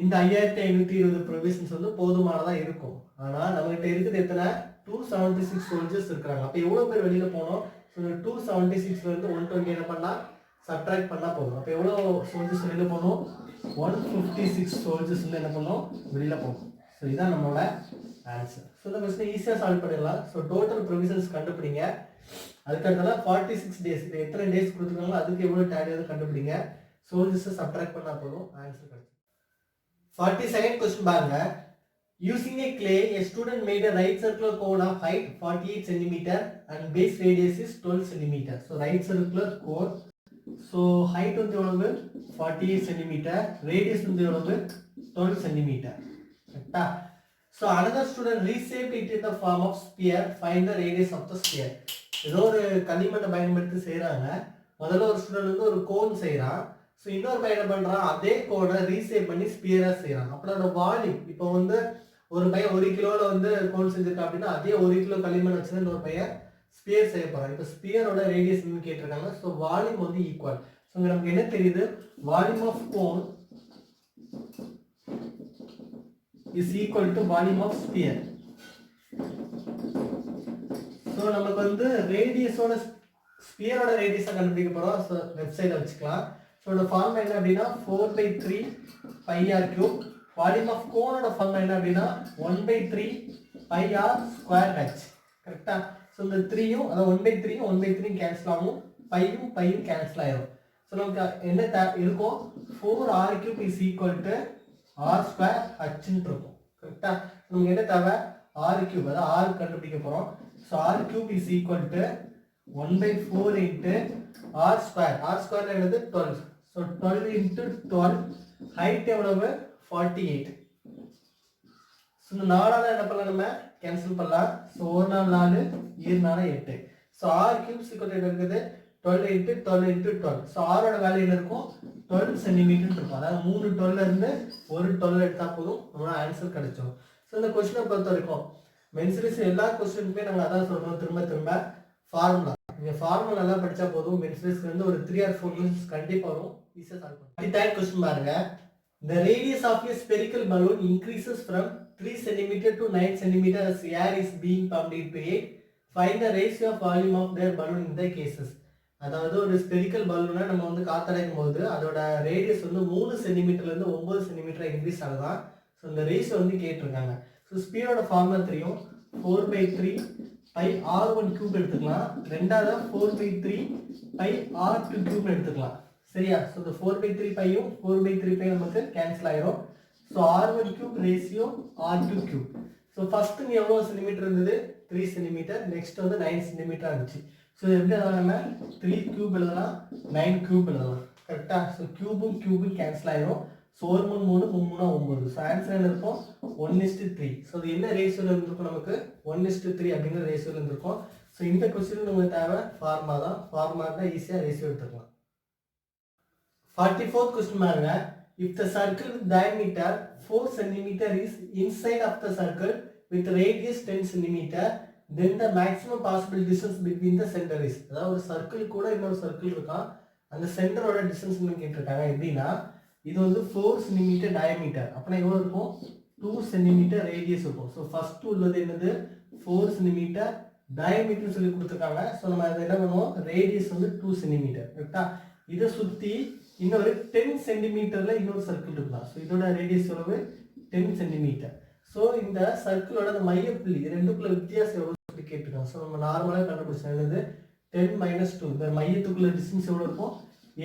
இந்த 5520 ப்ரொவிஷன்ஸ் வந்து போதுமானதாக இருக்கும். ஆனால் நம்மகிட்ட இருக்குது எத்தனை, 276 சோல்ஜர்ஸ் இருக்கிறாங்க. அப்போ எவ்வளோ பேர் வெளியில் போனோம், ஸோ 276 120 என்ன பண்ணால் சப்ட்ராக்ட் பண்ணால் போதும். அப்போ எவ்வளோ சோல்ஜர்ஸ் வெளியில் போகணும், 156 சோல்ஜர்ஸ் வந்து என்ன பண்ணோம் வெளியில் போகும். ஸோ இதுதான் நம்மளோட ஆன்சர். ஸோ இந்த கொஸ்டின் ஈஸியாக சால்வ் பண்ணிடலாம். ஸோ டோட்டல் ப்ரொவிஷன்ஸ் கண்டுபிடிங்க. அதுக்கடுத்ததான் 46 டேஸ், இப்போ எத்தனை டேஸ் கொடுத்துருக்காங்களோ அதுக்கு எவ்வளோ டேலி வந்து கண்டுபிடிங்க. சோல்ஜர்ஸை சப்ட்ராக்ட் பண்ணால் போதும், ஆன்சர் கிடைக்கும். 42nd கொஸ்டின் பாருங்க. Using a clay, a student made a right circular cone of height 48 cm and base radius is 12 cm. So right circular cone. So height வந்து எவ்வளவு, 48 cm, radius வந்து எவ்வளவு, 12 cm. கரெக்ட்டா? So another student reshaped it in the form of sphere. Find the radius of the sphere. ஏதோ ஒரு களிமண்ணை பயன்படுத்தி செய்றாங்க. முதல்ல ஒரு ஸ்டூடெண்ட் வந்து ஒரு கோன் செய்றான். ஸோ இன்னொரு பையன் என்ன பண்ணுறான், அதே கோனை ரீசேப் பண்ணி ஸ்பியராக செய்கிறான். அப்போ அதோட வால்யூம், இப்போ வந்து ஒரு பையன் 1 கிலோவில் வந்து கோன் செஞ்சிருக்கா அப்படின்னா அதே 1 கிலோ களிமண் வச்சு இன்னொரு பையன் ஸ்பியர் செய்ய போகிறான். இப்போ ஸ்பியரோட ரேடியஸ் கேட்டிருக்காங்க. ஸோ வால்யூம் வந்து ஈக்குவல். ஸோ நமக்கு என்ன தெரியுது, volume of cone is equal to volume of sphere. So நமக்கு வந்து ரேடியஸோட ஸ்பியரோட ரேடியஸை கண்டுபிடிக்க போகிறோம். ஸோ வெப்சைட்டில் வச்சுக்கலாம். ஸோ இதோட ஃபார்ம் என்ன அப்படின்னா 4/3 πr3. வால்யூம் ஆஃப் கோனோட ஃபார்ம் என்ன அப்படின்னா 1/3 πr²h. கரெக்டா? ஸோ இந்த 3யும், அதாவது 1/3யும் 1/3 கேன்சல் ஆகும், பையும் கேன்சல் ஆயிடும். ஸோ நமக்கு என்ன இருக்கும், 4r³ is equal to r²h இருக்கும். கரெக்டா? நமக்கு என்ன தேவை, r³, அதாவது r கண்டுபிடிக்க போகிறோம். So r³ is equal to 1/4 × r². என்னது 12. ஸோ 12 × 12, ஹைட் எவ்வளவு, 48. ஸோ இந்த 4ஆல் என்ன பண்ணலாம், நம்ம கேன்சல் பண்ணலாம். ஸோ 1 4 4, 7 4 8. ஸோ r³ ஈக்குவல் இருக்குது 12 × 12 × 12. ஸோ ஆரோட வேல்யூ என்ன இருக்கும், 12 சென்டிமீட்டர் இருக்கும். அதாவது 3 12 இருந்து ஒரு 12 எடுத்தால் போதும், நம்மளோட ஆன்சர் கிடைச்சிடும். ஸோ இந்த கொஸ்டினை பொறுத்த வரைக்கும் மென்சுரேஸ் எல்லா கொஸ்டினுக்குமே நாங்கள் அதான் சொல்கிறோம், திரும்ப ஃபார்முலா. நீங்கள் ஃபார்முலா நல்லா படித்தா போதும், மென்சுரேஸ்க்கு வந்து ஒரு 3 or 4 கொஸ்டின்ஸ் கண்டிப்பாக வரும், ஈஸியாக சால்வ் பண்ணும். 33rd கொஸ்டின் பாருங்க. The radius of a spherical balloon increases from 3 cm to 9 cm as air is being pumped into it. Find the ratio of volume of their balloon in the cases. அதாவது ஒரு spherical பலூனை நம்ம வந்து காத்தடைக்கும் போது அதோட radius வந்து 3 சென்டிமீட்டர்லேருந்து 9 centimetre increase ஆகுதான். So இந்த ratio வந்து கேட்டிருக்காங்க. ஸோ ஸ்பீடோட ஃபார்முலா தெரியும், 4/3 πr1³ எடுத்துக்கலாம். ரெண்டாவது 4/3 πr2³ எடுத்துக்கலாம். சரியா? ஸோ இந்த 4/3 பையும் 4/3 பையும் நமக்கு கேன்சல் ஆயிரும். So r1³ ratio r2³. So first நீ எவ்வளோ சென்டிமீட்டர் இருந்தது, 3 சென்டிமீட்டர். நெக்ஸ்ட் வந்து 9 சென்டிமீட்டர் இருந்துச்சு. ஸோ எப்படி நம்ம 3³ எழுதலாம், 9³ எழுதலாம். கரெக்டாக? ஸோ க்யூபும் கேன்சல் ஆயிரும். ஸோ 1 3 3 3 9. ஸோ ஆன்சர் என்ன இருக்கும் 1:3. ஸோ அது என்ன ரேஷியோவில் இருந்திருக்கும் நமக்கு 1:3 அப்படிங்கிற ரேஷியோவில் இருந்திருக்கும். ஸோ இந்த கொஸ்டின் நமக்கு தேவை ஃபார்மா தான். ஃபார்மா தான் ஈஸியாக ரேஷியோ எடுத்துக்கலாம். 44th question பாருங்க. If the circle with diameter 4 cm is inside of the circle with radius 10 cm, then the maximum possible distance between the center is. அதாவது ஒரு சர்க்கிள் கூட இன்னொரு சர்க்கிள் இருக்கான், அந்த சென்டரோட டிஸ்டன்ஸ் கேட்டிருக்காங்க. எப்படின்னா இது வந்து 4 cm diameter, அப்படின்னா எவ்வளோ இருக்கும் 2 cm ரேடியஸ் இருக்கும். ஸோ ஃபர்ஸ்ட் உள்ளது என்னது 4 cm diameter சொல்லி கொடுத்துருக்காங்க. ஸோ நம்ம அதை என்ன பண்ணுவோம், ரேடியஸ் வந்து 2 cm கரெக்டா. இதை சுற்றி இன்னொரு 10 சென்டிமீட்டர்ல இன்னொரு சர்க்கிள் இருக்கலாம். ஸோ இதோட ரேடியஸ் எவ்வளவு 10 சென்டிமீட்டர். ஸோ இந்த சர்க்கிளோட அந்த மையப்புள்ளி ரெண்டுக்குள்ள வித்தியாசம் எவ்வளவு சொல்லி கேட்டிருக்காங்க. ஸோ நம்ம நார்மலாக கண்டுபிடிச்சோம் என்னது 10 - 2. இந்த மையத்துக்குள்ள டிஸ்டன்ஸ் எவ்வளோ இருக்கும்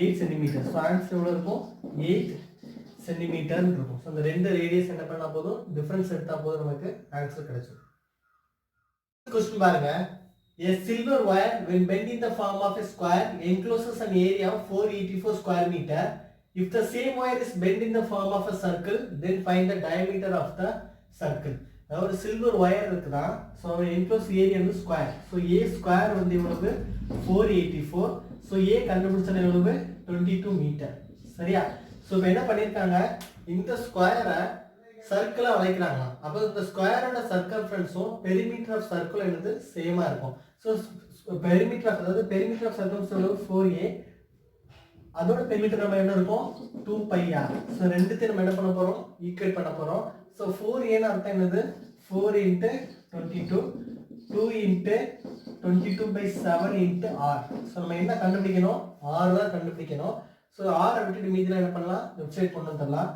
8 சென்டிமீட்டர். ஸோ ஆன்சர் எவ்வளோ இருக்கும் 8 சென்டிமீட்டர் இருக்கும். ஸோ அந்த ரெண்டு ரேடியஸ் என்ன பண்ணா போதும், டிஃபரன்ஸ் எடுத்தா போதும், நமக்கு ஆன்சர் கிடைச்சிடும். கொஸ்டின் பாருங்க. A silver wire when bent in the form of a square encloses an area of 484 square meter. If the same wire is bent in the form of a circle, then find the diameter of the circle. அதாவது ஒரு silver wire இருக்குதா. So enclose area வந்து square. So ஏ square வந்து எவ்வளவு 484. So ஏ கண்டுபிடிச்சது எவ்வளவு 22 metre. சரியா. So இப்போ என்ன பண்ணியிருக்காங்க, இந்த ஸ்கொயரை சர்க்கிளா வளைக்கிறாங்க. அப்போ இந்த ஸ்கொயரோட சர்க்கம்ஃபரன்ஸும் பெரிமீட்டர் ஆஃப் சர்க்கிள் என்னது சேமா இருக்கும். ஸோ பெரிமீட்டர் ஆஃப், அதாவது பெரிமீட்டர் ஆஃப் சர்க்கிள் 4a, அதோட பெரிமீட்டர் நம்ம என்ன இருக்கும் 2πr. ஸோ ரெண்டுத்தையும் நம்ம என்ன பண்ண போறோம், ஈக்குவேட் பண்ண போறோம். ஸோ 4a அர்த்தம் என்னது 4 × 22, 2 × 22/7 × r. ஸோ நம்ம என்ன கண்டுபிடிக்கணும், r தான் கண்டுபிடிக்கணும். ஸோ r விட்டுட்டு மீதிலாம் என்ன பண்ணலாம், லெஃப்ட் சைட் கொண்டு வந்துடலாம்.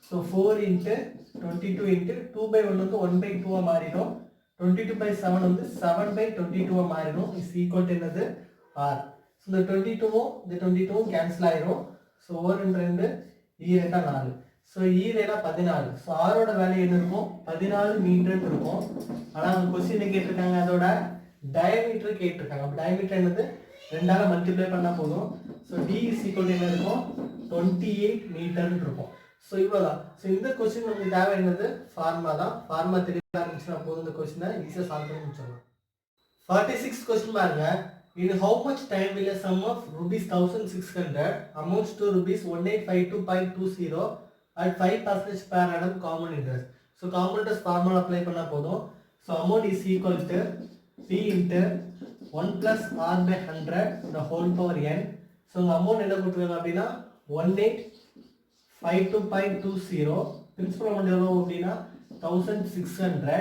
ஸோ 4 × 22 × 2/1 வந்து 1/2 மாறிடும். 22/7 வந்து 7/22 மாறிடும். இஸ் ஈக்குவல் டு என்னது r. ஸோ இந்த 22வும் இந்த 22வும் கேன்சல் ஆயிரும். ஸோ 1 × 2 2 4. ஸோ 2 14. ஸோ ஆரோட வேல்யூ என்ன இருக்கும் 14 மீட்டர் இருக்கும். ஆனால் அந்த கொஸ்டின் கேட்டிருக்காங்க அதோட டயமீட்டர் கேட்டிருக்காங்க. அப்போ டயமீட்டர் என்னது 2ஆல மல்டிப்ளை பண்ணால் போதும். So d is equal to என்ன இருக்கும் 28 மீட்டர்னு இருக்கும். ஸோ இவ்வளோதான். ஸோ இந்த கொஸ்டின் நமக்கு தேவை என்னது ஃபார்மா தான். ஃபார்மா தெரிய ஆரம்பிச்சுன்னா போதும், இந்த கொஸ்டினை ஈஸியாக சால்வ் பண்ணி முடிச்சிடலாம். 46th கொஸ்டின் பாருங்க. In how much time will a sum of ₹1,600 amounts to ₹1852.20 at 5% per annum common interest? So common interest formula apply பண்ணா போதும். So amount is equal to P into 1 plus R by 100 the whole power n. So amount என்ன கொடுத்துருக்காங்க அப்படின்னா 1852.20. Principal amount எவ்வளவு அப்படின்னா 1600.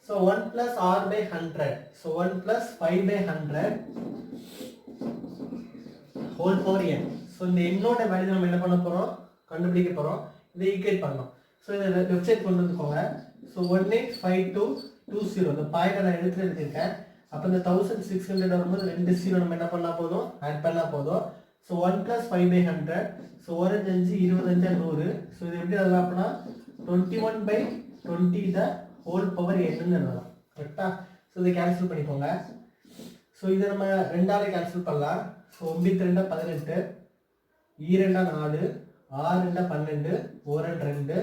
So 1 plus R by 100. So 1 plus 5 by 100 whole power n. So இந்த என்னோட value நம்ம என்ன பண்ண போறோம், கண்டுபிடிக்க போறோம். இதை ஈக்குவேட் பண்ணோம். ஸோ இதை லெஃப்ட் சைட் கொண்டு வந்துக்கோங்க. ஸோ 185220 இந்த பாயிண்ட் நான் எழுதியிருக்கேன். அப்போ இந்த 1600 வரும்போது 2 0 நம்ம என்ன பண்ணா போதும், ஆட் பண்ணா போதும். So 1 plus 5 by 100. So 1 5 25 100. So இது எப்படி எழுதலாம் அப்படின்னா 21/20 the whole power n எழுதலாம். கரெக்டா. ஸோ இதை கேன்சல் பண்ணிக்கோங்க. ஸோ இதை நம்ம 2ஆல கேன்சல் பண்ணலாம். So 9 2 18, 2 4, 6 12, 1 2,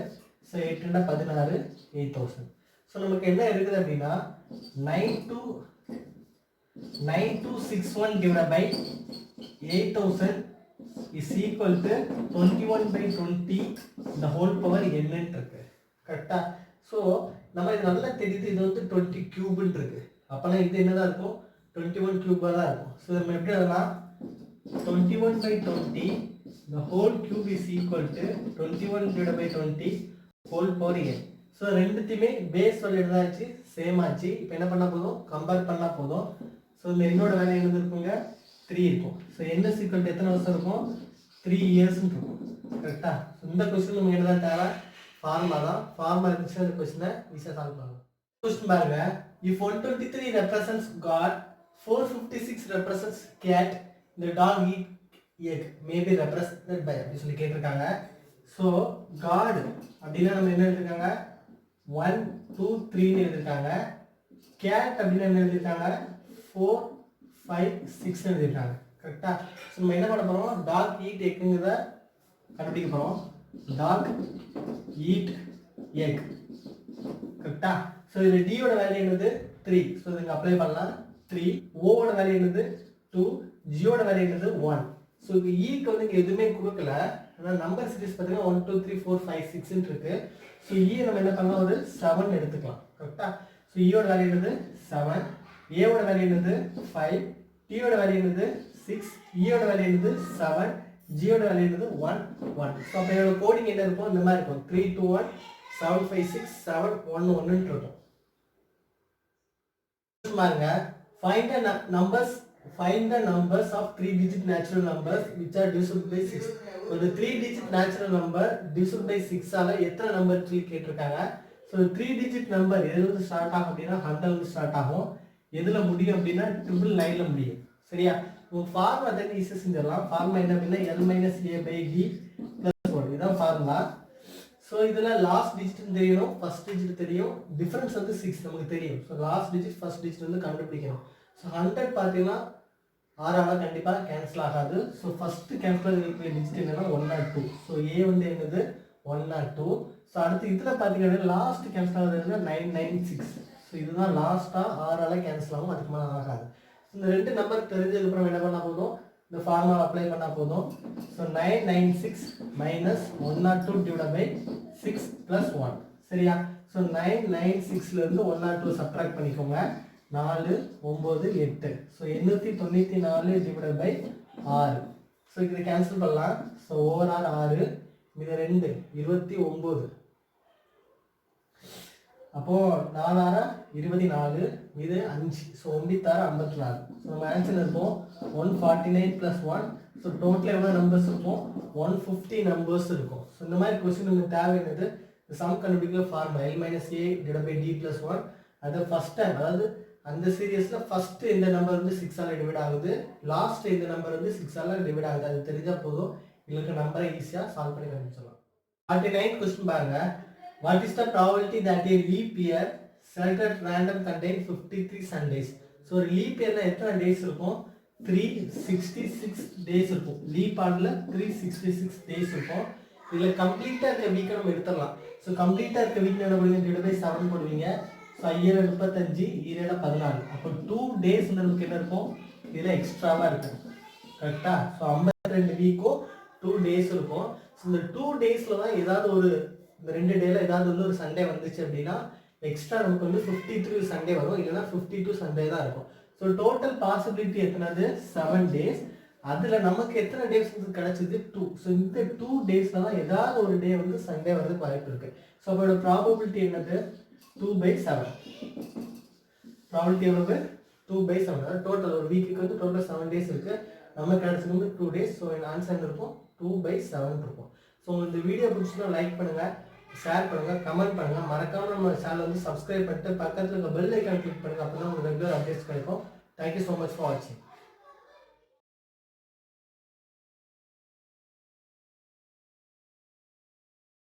so 8 16, 8000. ஸோ நமக்கு என்ன இருக்குது அப்படின்னா 9261 divided by 8000 is equal to 21/20 the whole power n இருக்கு. கரெக்டா. ஸோ நம்ம இது நல்லா தெரியுது, இது வந்து 20 கியூப்னு இருக்கு. அப்போனா இது என்னதான் இருக்கும் 21 கியூபாக தான் இருக்கும். ஸோ நம்ம எப்படி அதெல்லாம் 21/20 the whole cube is equal to 21 divided by 20 whole power n. So ரெண்டுத்தையுமே பேஸ் வேல்யூ எடுத்தாச்சு, சேம் ஆச்சு. இப்போ என்ன பண்ணால் போதும், கம்பேர் பண்ணால் போதும். ஸோ இந்த என்னோட வேல்யூ என்ன இருக்குங்க 3 இருக்கும். So n is equal to எத்தனை வருஷம் இருக்கும் 3 years இருக்கும். கரெக்டா. ஸோ இந்த கொஸ்டின் நமக்கு என்னதான் தேவை, ஃபார்முலா தான். ஃபார்முலா இருந்துச்சுன்னா இந்த கொஸ்டினை ஈஸியாக சால்வ் பண்ணலாம். கொஸ்டின் பாருங்க. If 123 represents God, 456 represents cat, the dog eat egg may be represented by அப்படி சொல்லி கேட்டிருக்காங்க. ஸோ God அப்படின்னா நம்ம என்ன எழுதிருக்காங்க 1 2 3ன்னு எழுதிருக்காங்க. cat அப்படின்னா என்ன எழுதிருக்காங்க 4 5 6 எழுதிருக்காங்க. கரெக்டா. ஸோ நம்ம என்ன பண்ண போறோம், டாக் ஈட் எக்குங்கிறத கண்டுபிடிக்க போறோம். டாக் ஈட் எக். கரெக்டா? ஸோ இது டியோட வேல்யூ என்னது 3. ஸோ இதுங்க அப்ளை பண்ணலாம் 3. ஓவோட வேல்யூ என்னது 2. ஜியோட வேல்யூ என்னது 1. ஸோ இப்போ ஈக்கு வந்து இங்கே எதுவுமே கொடுக்கல. ஆனால் நம்பர் சீரிஸ் பார்த்தீங்கன்னா 1 2 3 4 5 6 இருக்கு. ஸோ ஈ நம்ம என்ன பண்ணலாம், ஒரு 7 எடுத்துக்கலாம். கரெக்டா? ஸோ ஈயோட வேல்யூ என்னது 7. ஏவோட வேல்யூ என்னது 5. டியோட வேல்யூ என்னது 6. ஈயோட வேல்யூ என்னது 7. ஜியோட வேல்யூ என்னது 1 1. ஸோ அப்போ இதோட கோடிங் என்ன இருக்கும், இந்த மாதிரி இருக்கும். 3 2 1 7 5 6 7 1 1 இருக்கும். பாருங்க, find the numbers of 3-digit natural numbers which are divisible by 6. ஒரு 3-digit natural number divisible by 6 ஆல எத்தனை நம்பர் கேட்டிருக்காங்க. ஸோ 3-digit நம்பர் எதுல ஸ்டார்ட் ஆகும் அப்படின்னா 100ல ஸ்டார்ட் ஆகும். எதுல முடியும் அப்படின்னா 999ல முடியும். சரியா? உங்க ஃபார்முலா தான் ஈஸியா செஞ்சிடலாம். ஃபார்முலா என்ன அப்படின்னா L - A by D plus 1. இதுதான் ஃபார்முலா. ஸோ இதில் லாஸ்ட் டிஜிட் தெரியணும், ஃபர்ஸ்ட் டிஜிட் தெரியும். டிஃபரன்ஸ் வந்து 6 நமக்கு தெரியும். So last digit first digit வந்து கண்டுபிடிக்கணும். ஸோ 100 பார்த்தீங்கன்னா 6ஆல கண்டிப்பாக கேன்சல் ஆகாது. ஸோ ஃபர்ஸ்ட் கேன்சல் ஆகிற டிஜிட் என்னன்னா 102. ஸோ ஏ வந்து என்னது 102. ஸோ அடுத்து இதில் பார்த்தீங்கன்னா லாஸ்ட் கேன்சல் ஆகுதுன்னா 996. ஸோ இதுதான் லாஸ்ட்டாக 6ஆல கேன்சல் ஆகும், அதுக்கு மேலே ஆகாது. இந்த ரெண்டு நம்பர் தெரிஞ்சதுக்கப்புறம் என்ன பண்ணால் போதும், இந்த ஃபார்முலா அப்ளை பண்ணால் போதும். So 996 minus 102 divided by 6 plus 1. சரியா? ஸோ 996லேருந்து 102 சப்ட்ராக்ட் பண்ணிக்கோங்க. 4 9 8. So 894 divided by 6. ஸோ இதை கேன்சல் பண்ணலாம். ஸோ ஓவரால் 6 இது 2 29. அப்போ 4 24 இது 5. ஸோ 9 54. ஸோ நம்ம ஆன்சர் இருக்கும் 149 plus 1. ஸோ டோட்டல் எவ்வளோ நம்பர்ஸ் இருக்கும், 150 நம்பர்ஸ் இருக்கும். ஸோ இந்த மாதிரி கொஸ்டின் உங்களுக்கு தேவை என்னது, சம் கண்டுபிடிக்கிற formula L - A divided by D plus 1. அது ஃபர்ஸ்ட் டைம், அதாவது அந்த சீரியஸில் ஃபர்ஸ்ட் இந்த நம்பர் வந்து 6ஆல டிவைட் ஆகுது, லாஸ்ட் இந்த நம்பர் வந்து 6ஆல டிவைட் ஆகுது. அது தெரிஞ்சால் போதும், உங்களுக்கு நம்பரை ஈஸியாக சால்வ் பண்ணி கண்டுபிடிச்சிடலாம். 49 கொஸ்டின் பாருங்க. What is the probability that a leap year selected at random contain 53 Sundays? So leap year எத்தனை டேஸ் இருக்கும், 366 டேஸ் இருக்கும். லீப் ஆண்டில் 366 டேஸ் இருக்கும். இதில் கம்ப்ளீட்டாக இருக்க வீக்கை நம்ம எடுத்துடலாம். ஸோ கம்ப்ளீட்டாக இருக்க வீக் என்ன பண்ணுவீங்க, டிவைட் பை 7 போடுவீங்க. ஸோ 5 35 14. அப்போ 2 டேஸ் நமக்கு என்ன இருக்கும், இதில் எக்ஸ்ட்ராவாக இருக்கும். கரெக்டாக? ஸோ 52 வீக்கும் 2 டேஸ் இருக்கும். ஸோ இந்த 2 டேஸில் தான் ஏதாவது ஒரு, இந்த 2 டேல ஏதாவது வந்து ஒரு சண்டே வந்துச்சு அப்படின்னா எக்ஸ்ட்ரா நமக்கு வந்து 53 சண்டே வரும், இல்லைன்னா 52 சண்டே தான் இருக்கும். ஸோ டோட்டல் பாசிபிலிட்டி எத்தனது 7 டேஸ். அதில் நமக்கு எத்தனை டேஸ் வந்து கிடைச்சது 2. ஸோ இந்த 2 டேஸில் தான் ஏதாவது ஒரு டே வந்து சண்டே வரதுக்கு வாய்ப்பு இருக்கு. ஸோ அதோட ப்ராபபிலிட்டி என்னது 2/7. ப்ராபபிலிட்டி எவ்வளவு 2/7. அதாவது டோட்டல் ஒரு வீக்குக்கு வந்து டோட்டல் 7 டேஸ் இருக்கு, நமக்கு கிடைச்சது வந்து 2 டேஸ். ஸோ என் ஆன்சர் இருக்கும் 2/7 இருக்கும். ஸோ இந்த வீடியோ பிடிச்சினா லைக் பண்ணுங்க, ஷேர் பண்ணுங்க, கமெண்ட் பண்ணுங்க. மறக்காம நம்ம சேனல் வந்து சப்ஸ்கிரைப் பண்ணிட்டு பக்கத்தில் இருக்க பெல் ஐக்கான் கிளிக் பண்ணுங்க. அப்பதான் உங்களுக்கு ரெகுலர் அப்டேட்ஸ் கிடைக்கும். தேங்க்யூ ஸோ மச் ஃபார் வாட்சிங்.